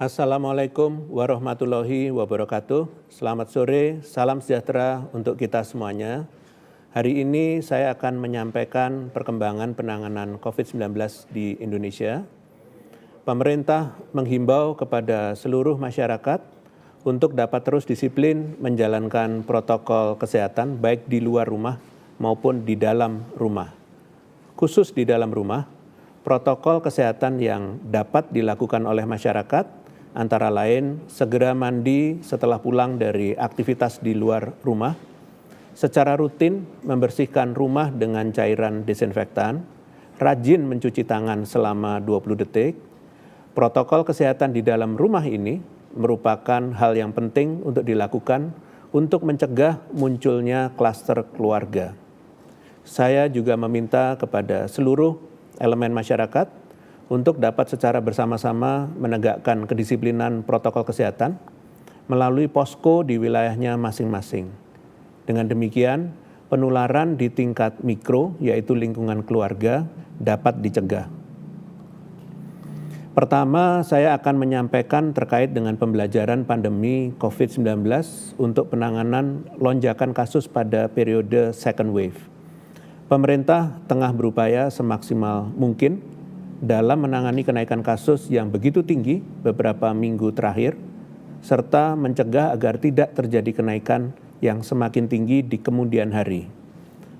Assalamualaikum warahmatullahi wabarakatuh. Selamat sore, salam sejahtera untuk kita semuanya. Hari ini saya akan menyampaikan perkembangan penanganan COVID-19 di Indonesia. Pemerintah menghimbau kepada seluruh masyarakat untuk dapat terus disiplin menjalankan protokol kesehatan baik di luar rumah maupun di dalam rumah. Khusus di dalam rumah, protokol kesehatan yang dapat dilakukan oleh masyarakat antara lain segera mandi setelah pulang dari aktivitas di luar rumah, secara rutin membersihkan rumah dengan cairan desinfektan, rajin mencuci tangan selama 20 detik. Protokol kesehatan di dalam rumah ini merupakan hal yang penting untuk dilakukan untuk mencegah munculnya klaster keluarga. Saya juga meminta kepada seluruh elemen masyarakat untuk dapat secara bersama-sama menegakkan kedisiplinan protokol kesehatan melalui posko di wilayahnya masing-masing. Dengan demikian, penularan di tingkat mikro, yaitu lingkungan keluarga, dapat dicegah. Pertama, saya akan menyampaikan terkait dengan pembelajaran pandemi COVID-19 untuk penanganan lonjakan kasus pada periode second wave. Pemerintah tengah berupaya semaksimal mungkin dalam menangani kenaikan kasus yang begitu tinggi beberapa minggu terakhir, serta mencegah agar tidak terjadi kenaikan yang semakin tinggi di kemudian hari.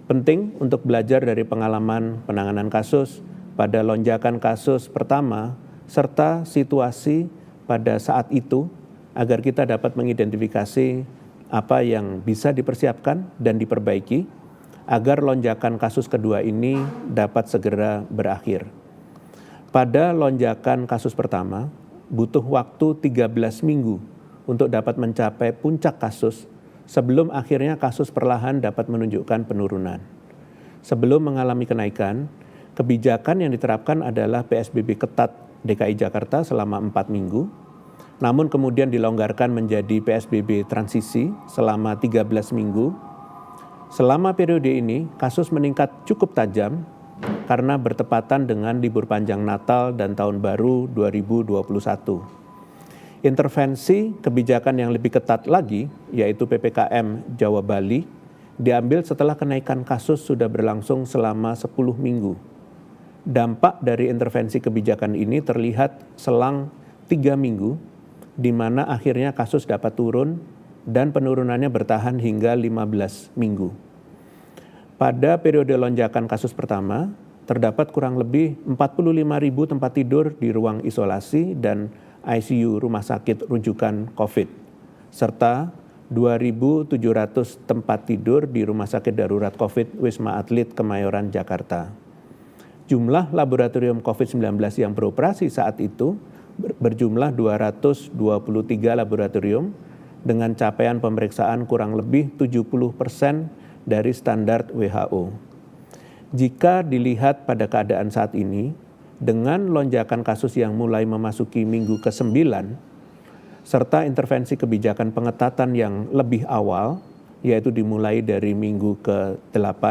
Penting untuk belajar dari pengalaman penanganan kasus pada lonjakan kasus pertama, serta situasi pada saat itu, agar kita dapat mengidentifikasi apa yang bisa dipersiapkan dan diperbaiki, agar lonjakan kasus kedua ini dapat segera berakhir. Pada lonjakan kasus pertama, butuh waktu 13 minggu untuk dapat mencapai puncak kasus sebelum akhirnya kasus perlahan dapat menunjukkan penurunan. Sebelum mengalami kenaikan, kebijakan yang diterapkan adalah PSBB ketat DKI Jakarta selama 4 minggu, namun kemudian dilonggarkan menjadi PSBB transisi selama 13 minggu. Selama periode ini, kasus meningkat cukup tajam karena bertepatan dengan libur panjang Natal dan Tahun Baru 2021. Intervensi kebijakan yang lebih ketat lagi, yaitu PPKM Jawa Bali, diambil setelah kenaikan kasus sudah berlangsung selama 10 minggu. Dampak dari intervensi kebijakan ini terlihat selang 3 minggu, di mana akhirnya kasus dapat turun dan penurunannya bertahan hingga 15 minggu. Pada periode lonjakan kasus pertama, terdapat kurang lebih 45.000 tempat tidur di ruang isolasi dan ICU rumah sakit rujukan COVID, serta 2.700 tempat tidur di rumah sakit darurat COVID Wisma Atlet Kemayoran, Jakarta. Jumlah laboratorium COVID-19 yang beroperasi saat itu berjumlah 223 laboratorium dengan capaian pemeriksaan kurang lebih 70% dari standar WHO. Jika dilihat pada keadaan saat ini, dengan lonjakan kasus yang mulai memasuki minggu ke-9, serta intervensi kebijakan pengetatan yang lebih awal, yaitu dimulai dari minggu ke-8,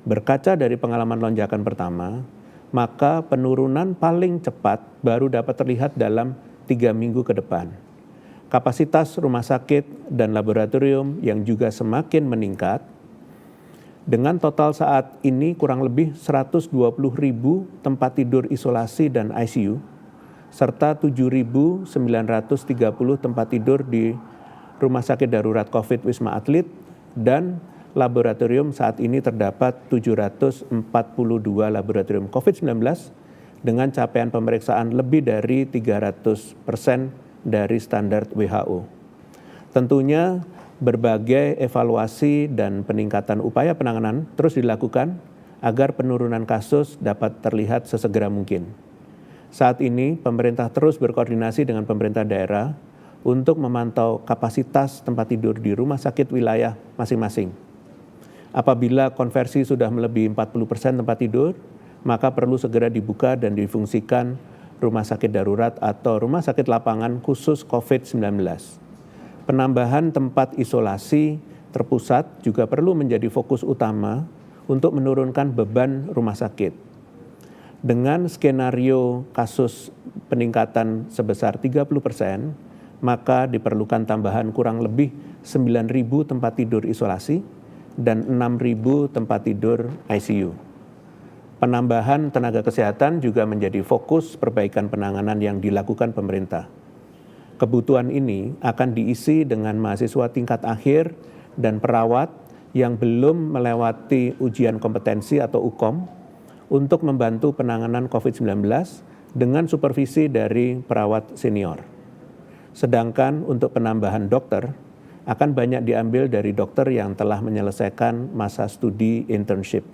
berkaca dari pengalaman lonjakan pertama, maka penurunan paling cepat baru dapat terlihat dalam 3 minggu ke depan. Kapasitas rumah sakit dan laboratorium yang juga semakin meningkat, dengan total saat ini kurang lebih 120.000 tempat tidur isolasi dan ICU, serta 7.930 tempat tidur di Rumah Sakit Darurat COVID Wisma Atlet, dan laboratorium saat ini terdapat 742 laboratorium COVID-19 dengan capaian pemeriksaan lebih dari 300% dari standar WHO. Tentunya berbagai evaluasi dan peningkatan upaya penanganan terus dilakukan agar penurunan kasus dapat terlihat sesegera mungkin. Saat ini, pemerintah terus berkoordinasi dengan pemerintah daerah untuk memantau kapasitas tempat tidur di rumah sakit wilayah masing-masing. Apabila konversi sudah melebihi 40% tempat tidur, maka perlu segera dibuka dan difungsikan rumah sakit darurat atau rumah sakit lapangan khusus COVID-19. Penambahan tempat isolasi terpusat juga perlu menjadi fokus utama untuk menurunkan beban rumah sakit. Dengan skenario kasus peningkatan sebesar 30%, maka diperlukan tambahan kurang lebih 9.000 tempat tidur isolasi dan 6.000 tempat tidur ICU. Penambahan tenaga kesehatan juga menjadi fokus perbaikan penanganan yang dilakukan pemerintah. Kebutuhan ini akan diisi dengan mahasiswa tingkat akhir dan perawat yang belum melewati ujian kompetensi atau UKOM untuk membantu penanganan COVID-19 dengan supervisi dari perawat senior. Sedangkan untuk penambahan dokter akan banyak diambil dari dokter yang telah menyelesaikan masa studi internship.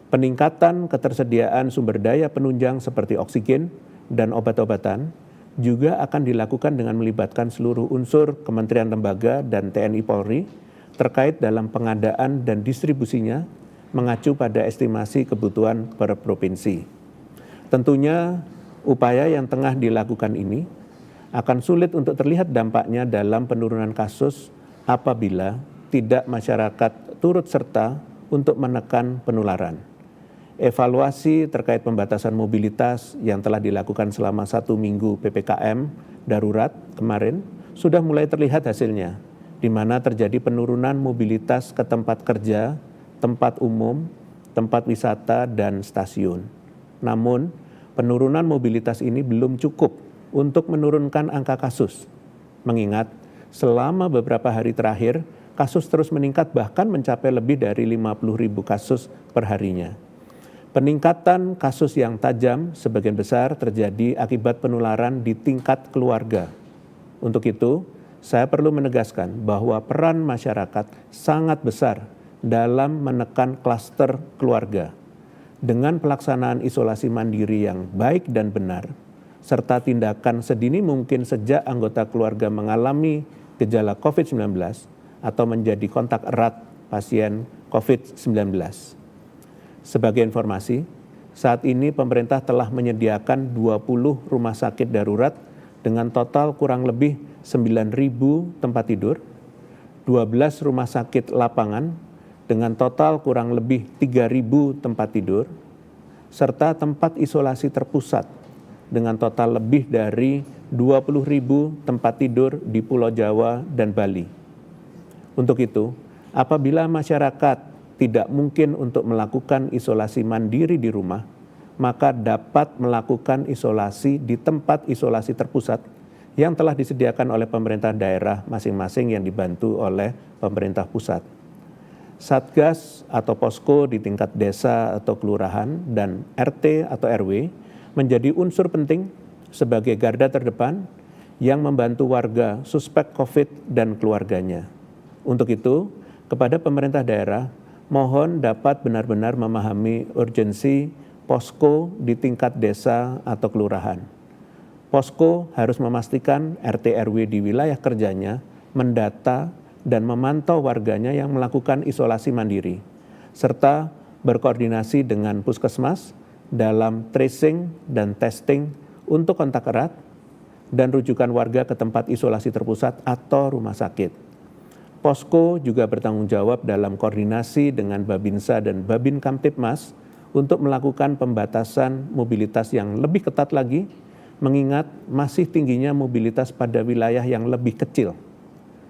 Peningkatan ketersediaan sumber daya penunjang seperti oksigen dan obat-obatan juga akan dilakukan dengan melibatkan seluruh unsur kementerian lembaga dan TNI Polri terkait dalam pengadaan dan distribusinya mengacu pada estimasi kebutuhan per provinsi. Tentunya upaya yang tengah dilakukan ini akan sulit untuk terlihat dampaknya dalam penurunan kasus apabila tidak masyarakat turut serta untuk menekan penularan. Evaluasi terkait pembatasan mobilitas yang telah dilakukan selama 1 minggu PPKM darurat kemarin sudah mulai terlihat hasilnya, di mana terjadi penurunan mobilitas ke tempat kerja, tempat umum, tempat wisata, dan stasiun. Namun, penurunan mobilitas ini belum cukup untuk menurunkan angka kasus. Mengingat selama beberapa hari terakhir, kasus terus meningkat bahkan mencapai lebih dari 50.000 kasus per harinya. Peningkatan kasus yang tajam sebagian besar terjadi akibat penularan di tingkat keluarga. Untuk itu, saya perlu menegaskan bahwa peran masyarakat sangat besar dalam menekan klaster keluarga. Dengan pelaksanaan isolasi mandiri yang baik dan benar, serta tindakan sedini mungkin sejak anggota keluarga mengalami gejala COVID-19 atau menjadi kontak erat pasien COVID-19. Sebagai informasi, saat ini pemerintah telah menyediakan 20 rumah sakit darurat dengan total kurang lebih 9.000 tempat tidur, 12 rumah sakit lapangan dengan total kurang lebih 3.000 tempat tidur, serta tempat isolasi terpusat dengan total lebih dari 20.000 tempat tidur di Pulau Jawa dan Bali. Untuk itu, apabila masyarakat tidak mungkin untuk melakukan isolasi mandiri di rumah, maka dapat melakukan isolasi di tempat isolasi terpusat yang telah disediakan oleh pemerintah daerah masing-masing yang dibantu oleh pemerintah pusat. Satgas atau posko di tingkat desa atau kelurahan dan RT atau RW menjadi unsur penting sebagai garda terdepan yang membantu warga suspek COVID dan keluarganya. Untuk itu, kepada pemerintah daerah, mohon dapat benar-benar memahami urgensi posko di tingkat desa atau kelurahan. Posko harus memastikan RT RW di wilayah kerjanya mendata dan memantau warganya yang melakukan isolasi mandiri, serta berkoordinasi dengan puskesmas dalam tracing dan testing untuk kontak erat dan rujukan warga ke tempat isolasi terpusat atau rumah sakit. Posko juga bertanggung jawab dalam koordinasi dengan Babinsa dan Babin Kamtibmas untuk melakukan pembatasan mobilitas yang lebih ketat lagi, mengingat masih tingginya mobilitas pada wilayah yang lebih kecil.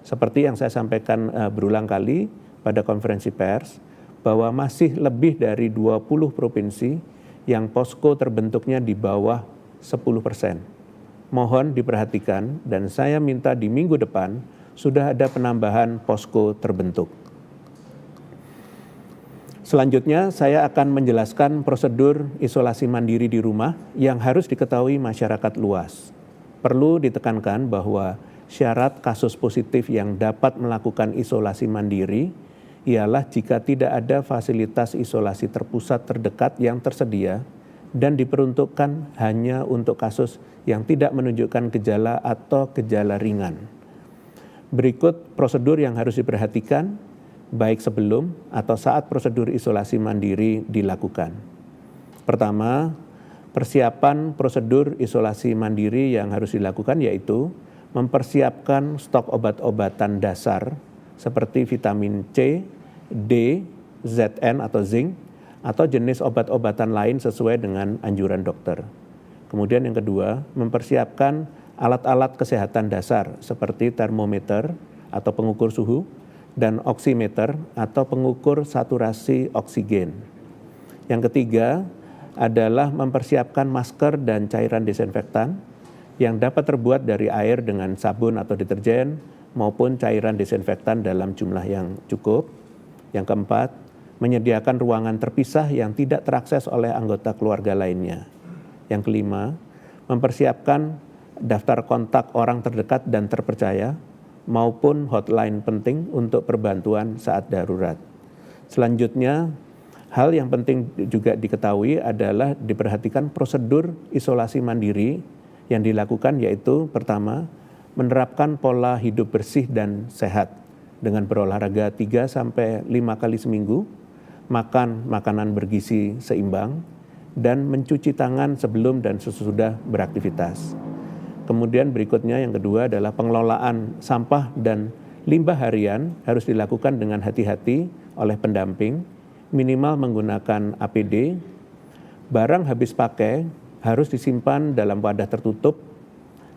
Seperti yang saya sampaikan berulang kali pada konferensi pers, bahwa masih lebih dari 20 provinsi yang posko terbentuknya di bawah 10%. Mohon diperhatikan dan saya minta di minggu depan sudah ada penambahan posko terbentuk. Selanjutnya saya akan menjelaskan prosedur isolasi mandiri di rumah yang harus diketahui masyarakat luas. Perlu ditekankan bahwa syarat kasus positif yang dapat melakukan isolasi mandiri ialah jika tidak ada fasilitas isolasi terpusat terdekat yang tersedia dan diperuntukkan hanya untuk kasus yang tidak menunjukkan gejala atau gejala ringan. Berikut prosedur yang harus diperhatikan baik sebelum atau saat prosedur isolasi mandiri dilakukan. Pertama, persiapan prosedur isolasi mandiri yang harus dilakukan yaitu mempersiapkan stok obat-obatan dasar seperti vitamin C, D, Zn atau zinc, atau jenis obat-obatan lain sesuai dengan anjuran dokter. Kemudian yang kedua, mempersiapkan alat-alat kesehatan dasar seperti termometer atau pengukur suhu dan oximeter atau pengukur saturasi oksigen. Yang ketiga adalah mempersiapkan masker dan cairan desinfektan yang dapat terbuat dari air dengan sabun atau deterjen maupun cairan desinfektan dalam jumlah yang cukup. Yang keempat, menyediakan ruangan terpisah yang tidak terakses oleh anggota keluarga lainnya. Yang kelima, mempersiapkan daftar kontak orang terdekat dan terpercaya maupun hotline penting untuk perbantuan saat darurat. Selanjutnya, hal yang penting juga diketahui adalah diperhatikan prosedur isolasi mandiri yang dilakukan, yaitu pertama, menerapkan pola hidup bersih dan sehat dengan berolahraga 3-5 kali seminggu, makan makanan bergizi seimbang, dan mencuci tangan sebelum dan sesudah beraktivitas. Kemudian berikutnya yang kedua adalah pengelolaan sampah dan limbah harian harus dilakukan dengan hati-hati oleh pendamping, minimal menggunakan APD. Barang habis pakai harus disimpan dalam wadah tertutup,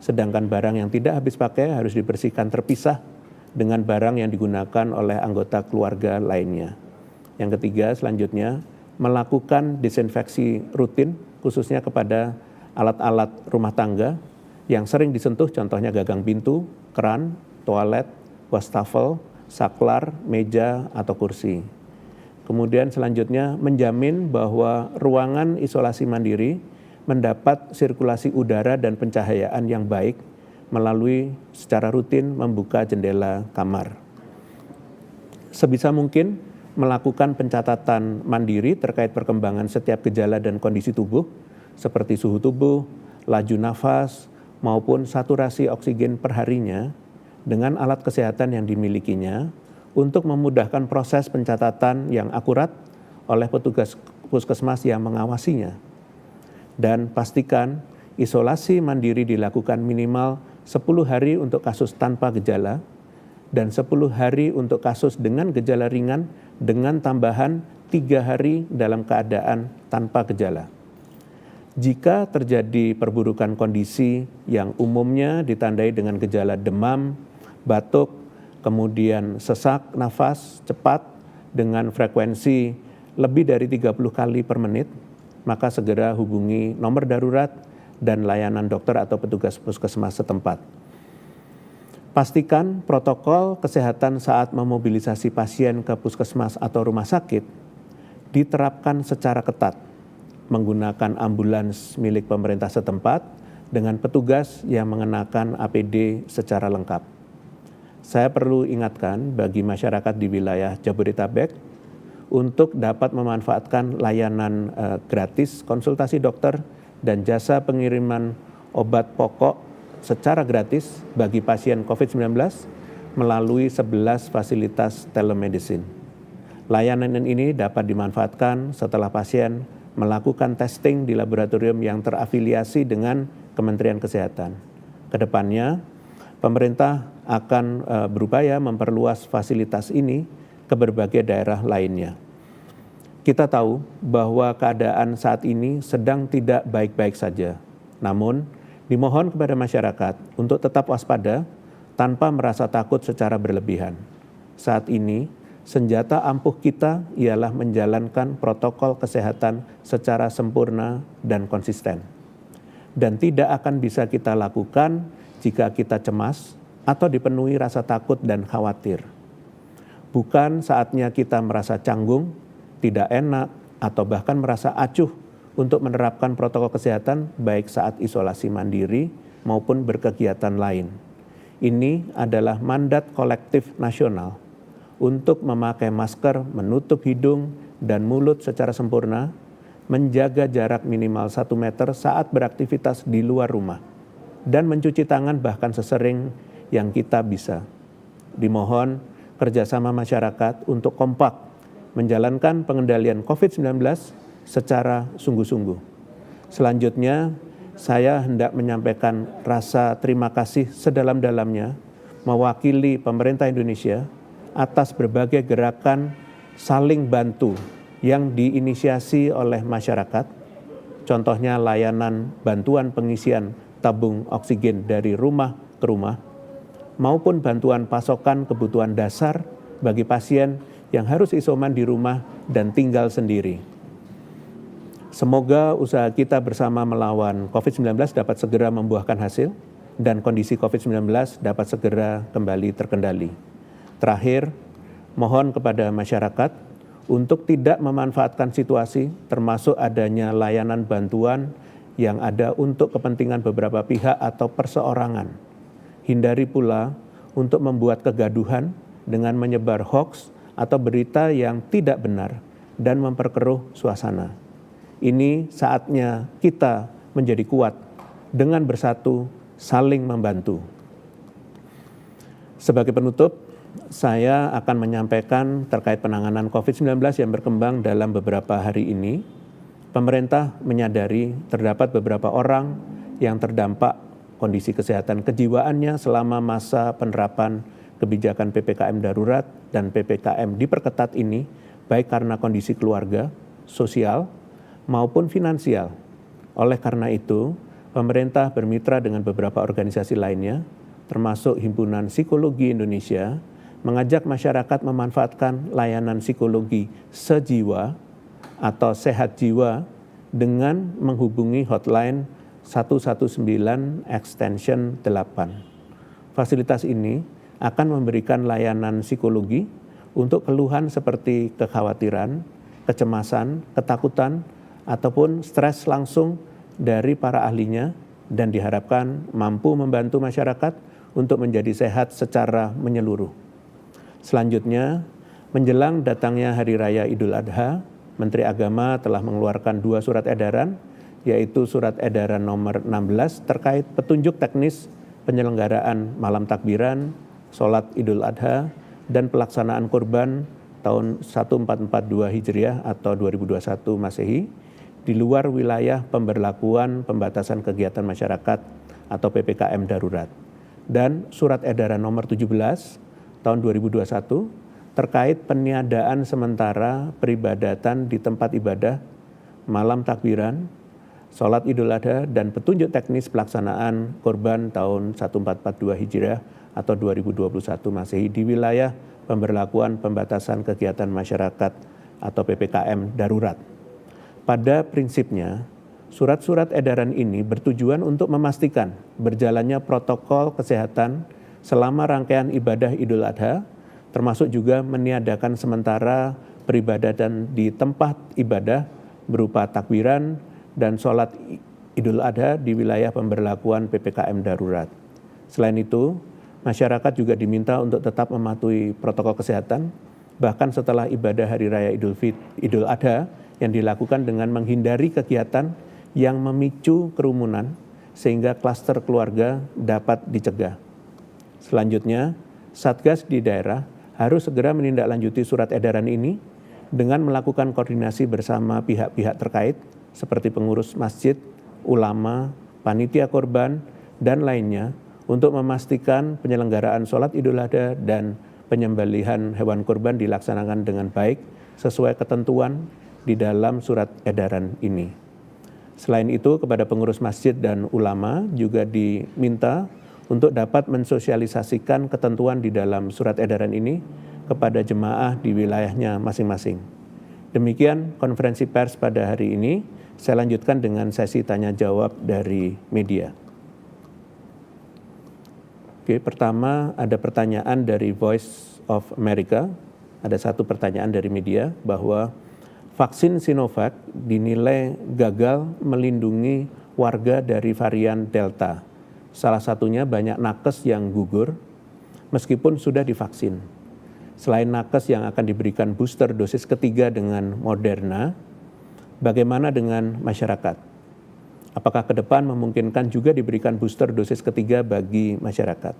sedangkan barang yang tidak habis pakai harus dibersihkan terpisah dengan barang yang digunakan oleh anggota keluarga lainnya. Yang ketiga selanjutnya, melakukan disinfeksi rutin khususnya kepada alat-alat rumah tangga yang sering disentuh, contohnya gagang pintu, keran, toilet, wastafel, saklar, meja, atau kursi. Kemudian selanjutnya menjamin bahwa ruangan isolasi mandiri mendapat sirkulasi udara dan pencahayaan yang baik melalui secara rutin membuka jendela kamar. Sebisa mungkin melakukan pencatatan mandiri terkait perkembangan setiap gejala dan kondisi tubuh seperti suhu tubuh, laju nafas, maupun saturasi oksigen perharinya dengan alat kesehatan yang dimilikinya untuk memudahkan proses pencatatan yang akurat oleh petugas puskesmas yang mengawasinya. Dan pastikan isolasi mandiri dilakukan minimal 10 hari untuk kasus tanpa gejala dan 10 hari untuk kasus dengan gejala ringan dengan tambahan 3 hari dalam keadaan tanpa gejala. Jika terjadi perburukan kondisi yang umumnya ditandai dengan gejala demam, batuk, kemudian sesak nafas cepat dengan frekuensi lebih dari 30 kali per menit, maka segera hubungi nomor darurat dan layanan dokter atau petugas puskesmas setempat. Pastikan protokol kesehatan saat memobilisasi pasien ke puskesmas atau rumah sakit diterapkan secara ketat, menggunakan ambulans milik pemerintah setempat dengan petugas yang mengenakan APD secara lengkap. Saya perlu ingatkan bagi masyarakat di wilayah Jabodetabek untuk dapat memanfaatkan layanan gratis konsultasi dokter dan jasa pengiriman obat pokok secara gratis bagi pasien COVID-19 melalui 11 fasilitas telemedicine. Layanan ini dapat dimanfaatkan setelah pasien melakukan testing di laboratorium yang terafiliasi dengan Kementerian Kesehatan. Kedepannya, pemerintah akan berupaya memperluas fasilitas ini ke berbagai daerah lainnya. Kita tahu bahwa keadaan saat ini sedang tidak baik-baik saja. Namun, dimohon kepada masyarakat untuk tetap waspada tanpa merasa takut secara berlebihan. Saat ini, senjata ampuh kita ialah menjalankan protokol kesehatan secara sempurna dan konsisten. Dan tidak akan bisa kita lakukan jika kita cemas atau dipenuhi rasa takut dan khawatir. Bukan saatnya kita merasa canggung, tidak enak, atau bahkan merasa acuh untuk menerapkan protokol kesehatan baik saat isolasi mandiri maupun berkegiatan lain. Ini adalah mandat kolektif nasional untuk memakai masker, menutup hidung dan mulut secara sempurna, menjaga jarak minimal 1 meter saat beraktivitas di luar rumah, dan mencuci tangan bahkan sesering yang kita bisa. Dimohon kerjasama masyarakat untuk kompak menjalankan pengendalian COVID-19 secara sungguh-sungguh. Selanjutnya, saya hendak menyampaikan rasa terima kasih sedalam-dalamnya mewakili pemerintah Indonesia atas berbagai gerakan saling bantu yang diinisiasi oleh masyarakat, contohnya layanan bantuan pengisian tabung oksigen dari rumah ke rumah, maupun bantuan pasokan kebutuhan dasar bagi pasien yang harus isoman di rumah dan tinggal sendiri. Semoga usaha kita bersama melawan COVID-19 dapat segera membuahkan hasil dan kondisi COVID-19 dapat segera kembali terkendali. Terakhir, mohon kepada masyarakat untuk tidak memanfaatkan situasi termasuk adanya layanan bantuan yang ada untuk kepentingan beberapa pihak atau perseorangan. Hindari pula untuk membuat kegaduhan dengan menyebar hoaks atau berita yang tidak benar dan memperkeruh suasana. Ini saatnya kita menjadi kuat dengan bersatu saling membantu. Sebagai penutup, saya akan menyampaikan terkait penanganan COVID-19 yang berkembang dalam beberapa hari ini. Pemerintah menyadari terdapat beberapa orang yang terdampak kondisi kesehatan kejiwaannya selama masa penerapan kebijakan PPKM darurat dan PPKM diperketat ini, baik karena kondisi keluarga, sosial, maupun finansial. Oleh karena itu, pemerintah bermitra dengan beberapa organisasi lainnya, termasuk Himpunan Psikologi Indonesia, mengajak masyarakat memanfaatkan layanan psikologi sejiwa atau sehat jiwa dengan menghubungi hotline 119 extension 8. Fasilitas ini akan memberikan layanan psikologi untuk keluhan seperti kekhawatiran, kecemasan, ketakutan, ataupun stres langsung dari para ahlinya dan diharapkan mampu membantu masyarakat untuk menjadi sehat secara menyeluruh. Selanjutnya, menjelang datangnya Hari Raya Idul Adha, Menteri Agama telah mengeluarkan 2 surat edaran, yaitu Surat Edaran nomor 16 terkait petunjuk teknis penyelenggaraan malam takbiran, sholat Idul Adha, dan pelaksanaan kurban tahun 1442 Hijriah atau 2021 Masehi di luar wilayah pemberlakuan pembatasan kegiatan masyarakat atau PPKM darurat. Dan Surat Edaran nomor 17 tahun 2021 terkait peniadaan sementara peribadatan di tempat ibadah, malam takbiran, sholat Idul Adha, dan petunjuk teknis pelaksanaan kurban tahun 1442 Hijriah atau 2021 Masehi di wilayah pemberlakuan pembatasan kegiatan masyarakat atau PPKM darurat. Pada prinsipnya, surat-surat edaran ini bertujuan untuk memastikan berjalannya protokol kesehatan selama rangkaian ibadah Idul Adha, termasuk juga meniadakan sementara peribadatan di tempat ibadah berupa takbiran dan sholat Idul Adha di wilayah pemberlakuan PPKM darurat. Selain itu, masyarakat juga diminta untuk tetap mematuhi protokol kesehatan, bahkan setelah ibadah Hari Raya Idul Adha yang dilakukan dengan menghindari kegiatan yang memicu kerumunan sehingga klaster keluarga dapat dicegah. Selanjutnya, Satgas di daerah harus segera menindaklanjuti surat edaran ini dengan melakukan koordinasi bersama pihak-pihak terkait seperti pengurus masjid, ulama, panitia korban, dan lainnya untuk memastikan penyelenggaraan sholat Idul Adha dan penyembelihan hewan kurban dilaksanakan dengan baik sesuai ketentuan di dalam surat edaran ini. Selain itu, kepada pengurus masjid dan ulama juga diminta untuk dapat mensosialisasikan ketentuan di dalam surat edaran ini kepada jemaah di wilayahnya masing-masing. Demikian konferensi pers pada hari ini. Saya lanjutkan dengan sesi tanya jawab dari media. Oke, pertama ada pertanyaan dari Voice of America. Ada satu pertanyaan dari media bahwa vaksin Sinovac dinilai gagal melindungi warga dari varian Delta. Salah satunya banyak nakes yang gugur meskipun sudah divaksin. Selain nakes yang akan diberikan booster dosis ketiga dengan Moderna, bagaimana dengan masyarakat? Apakah ke depan memungkinkan juga diberikan booster dosis ketiga bagi masyarakat?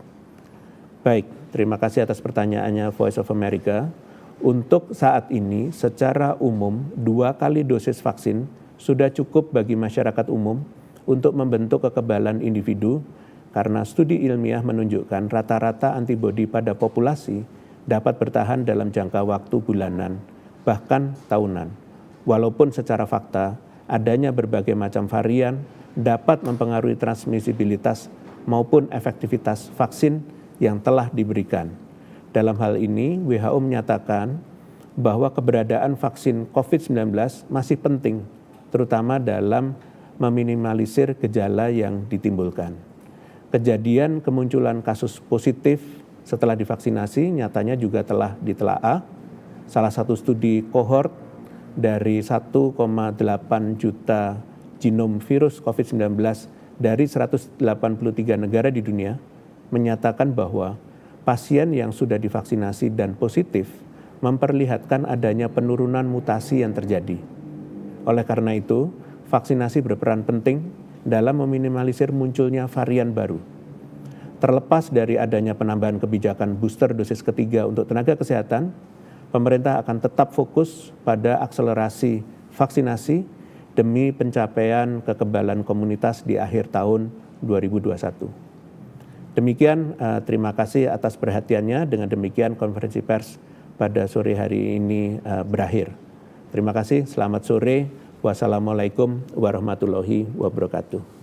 Baik, terima kasih atas pertanyaannya Voice of America. Untuk saat ini secara umum 2 kali dosis vaksin sudah cukup bagi masyarakat umum untuk membentuk kekebalan individu karena studi ilmiah menunjukkan rata-rata antibodi pada populasi dapat bertahan dalam jangka waktu bulanan, bahkan tahunan. Walaupun secara fakta adanya berbagai macam varian dapat mempengaruhi transmisibilitas maupun efektivitas vaksin yang telah diberikan. Dalam hal ini, WHO menyatakan bahwa keberadaan vaksin COVID-19 masih penting, terutama dalam meminimalisir gejala yang ditimbulkan. Kejadian kemunculan kasus positif setelah divaksinasi nyatanya juga telah ditelaah. Salah satu studi kohort dari 1,8 juta genom virus COVID-19 dari 183 negara di dunia menyatakan bahwa pasien yang sudah divaksinasi dan positif memperlihatkan adanya penurunan mutasi yang terjadi. Oleh karena itu, vaksinasi berperan penting dalam meminimalisir munculnya varian baru. Terlepas dari adanya penambahan kebijakan booster dosis ketiga untuk tenaga kesehatan, pemerintah akan tetap fokus pada akselerasi vaksinasi demi pencapaian kekebalan komunitas di akhir tahun 2021. Demikian, terima kasih atas perhatiannya. Dengan demikian konferensi pers pada sore hari ini berakhir. Terima kasih, selamat sore. Wassalamualaikum warahmatullahi wabarakatuh.